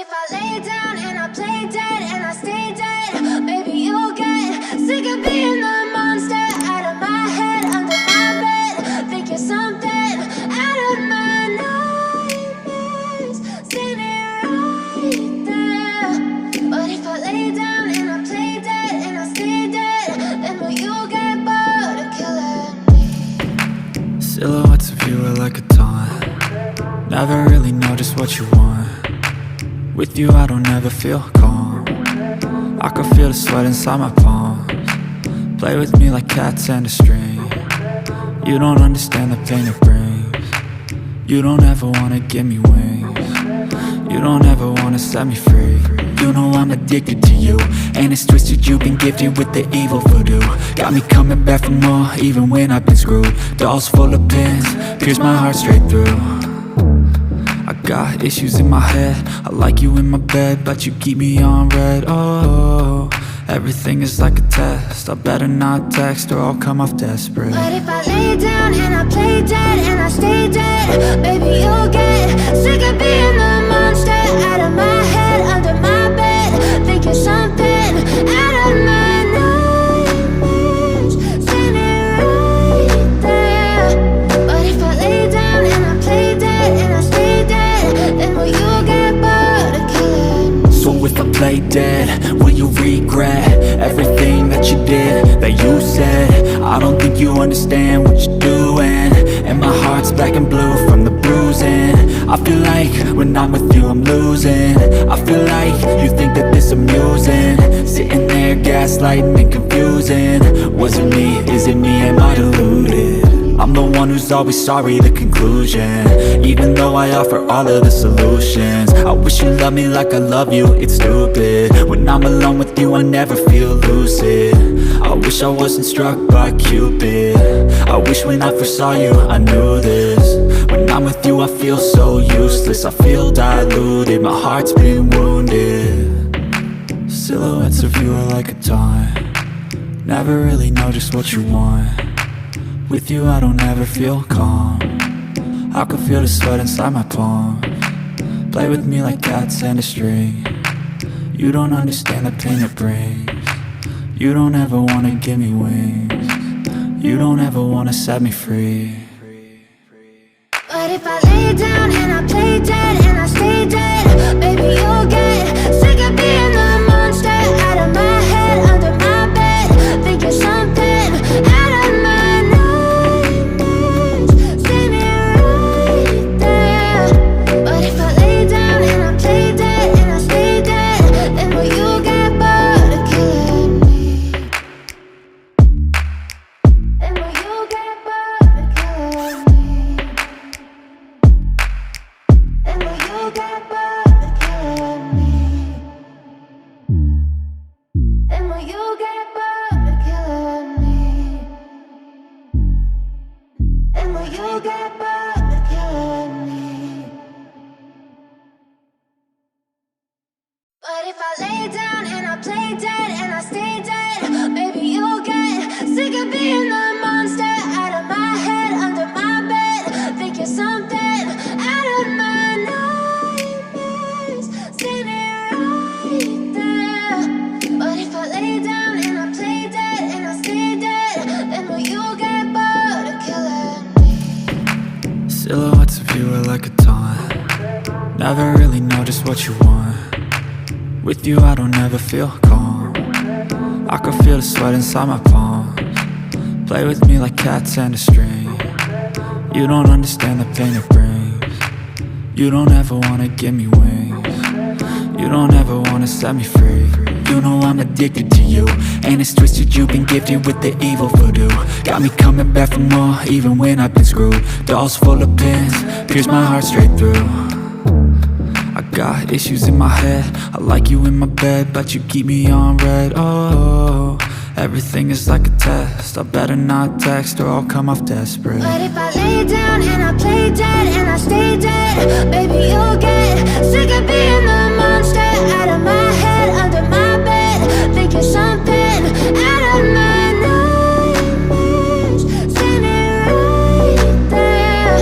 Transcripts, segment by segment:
if I lay down and I play dead and I stay dead, maybe you'll get sick of being the monster out of my head, under my bed. Think you're something out of my nightmares, standing right there. But if I lay down and I play dead and I stay dead, then will you get bored of killing me? Silhouettes of you are like a taunt. Never really know just what you want. With you I don't ever feel calm. I can feel the sweat inside my palms. Play with me like cats and a string. You don't understand the pain it brings. You don't ever wanna give me wings. You don't ever wanna set me free. You know I'm addicted to you, and it's twisted, you've been gifted with the evil voodoo. Got me coming back for more, even when I've been screwed. Dolls full of pins, pierce my heart straight through. I got issues in my head, I like you in my bed, but you keep me on red. Oh, everything is like a test, I better not text or I'll come off desperate. But if I lay down and I play dead and I stay dead, maybe you'll get sick of being the monster out of my head, under my bed. Think you're something out of my nightmares, standing right there. But if I lay down and I play dead and I stay dead, then will you get bored of killing me? So if I play dead, will you regret everything that you did, that you said? I don't think you understand what you're doing, and my heart's black and blue from the bruising. I feel like when I'm with you I'm losing. I feel like you think that this amusing, sitting there gaslighting and confusing. Was it me? Is it me? Am I deluded? I'm the one who's always sorry, the conclusion, even though I offer all of the solutions. I wish you loved me like I love you, it's stupid. When I'm alone with you I never feel lucid. I wish I wasn't struck by Cupid. I wish when I first saw you I knew this. When I'm with you I feel so useless, I feel diluted, my heart's been wounded. Silhouettes of you are like a taunt. Never really know just what you want. With you I don't ever feel calm. I can feel the sweat inside my palms. Play with me like cats and a string. You don't understand the pain it brings. You don't ever wanna give me wings. You don't ever wanna set me free. But if I lay down and I play dead and I stay dead, maybe you'll get sick of being the monster out of my head, under my bed. Think you're something out of my nightmares, standing right there. But if I lay down and I play dead and I stay dead, then will you get bored of killing me? Then will you get bored of killing me? Then will you get bored of killing me? Then will you get bored of killing me? Then will you get bored of killing me? But if I lay down and I play dead and I stay dead, maybe you'll get sick of being the monster out of my head, under my bed. Think you're something out of my nightmares, standing right there. But if I lay down and I play dead and I stay dead, then will you get bored of killing me? Silhouettes of you are like a taunt. Never really know just what you want. With you I don't ever feel calm. I can feel the sweat inside my palms. Play with me like cats and a string. You don't understand the pain it brings. You don't ever wanna give me wings. You don't ever wanna set me free. You know I'm addicted to you, and it's twisted, you've been gifted with the evil voodoo. Got me coming back for more, even when I've been screwed. Dolls full of pins, pierce my heart straight through. I got issues in my head, I like you in my bed, but you keep me on red. Oh, everything is like a test, I better not text or I'll come off desperate. But if I lay down and I play dead and I stay dead, maybe you'll get sick of being the monster out of my head, under my bed. Think you're something out of my nightmares, standing right there.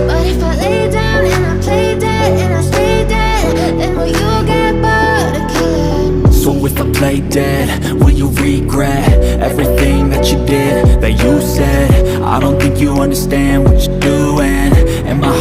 But if I lay down and I play dead and I stay dead, then will you get play dead? Will you regret everything that you did, that you said? I don't think you understand what you're doing, and my heart